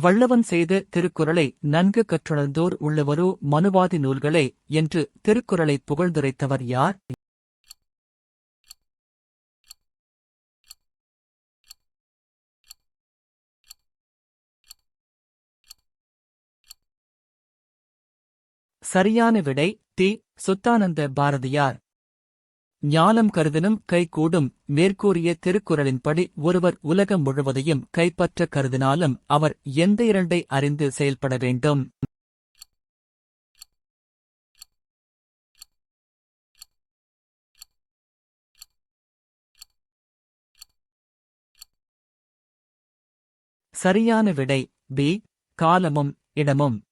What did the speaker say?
வள்ளுவன் செய்த திருக்குறளை நன்கு கற்றுணர்ந்தோர் உள்ளவரோ மனுவாதி நூல்களே என்று திருக்குறளைப் புகழ்ந்துரைத்தவர் யார்? சரியான விடை தி. சுத்தானந்த பாரதியார். ஞானம் கருதினும் கைகூடும் மேற்கூறிய திருக்குறளின்படி ஒருவர் உலகம் முழுவதையும் கைப்பற்ற கருதினாலும் அவர் எந்த இரண்டை அறிந்து செயல்பட வேண்டும்? சரியான விடை பி. காலமும் இடமும்.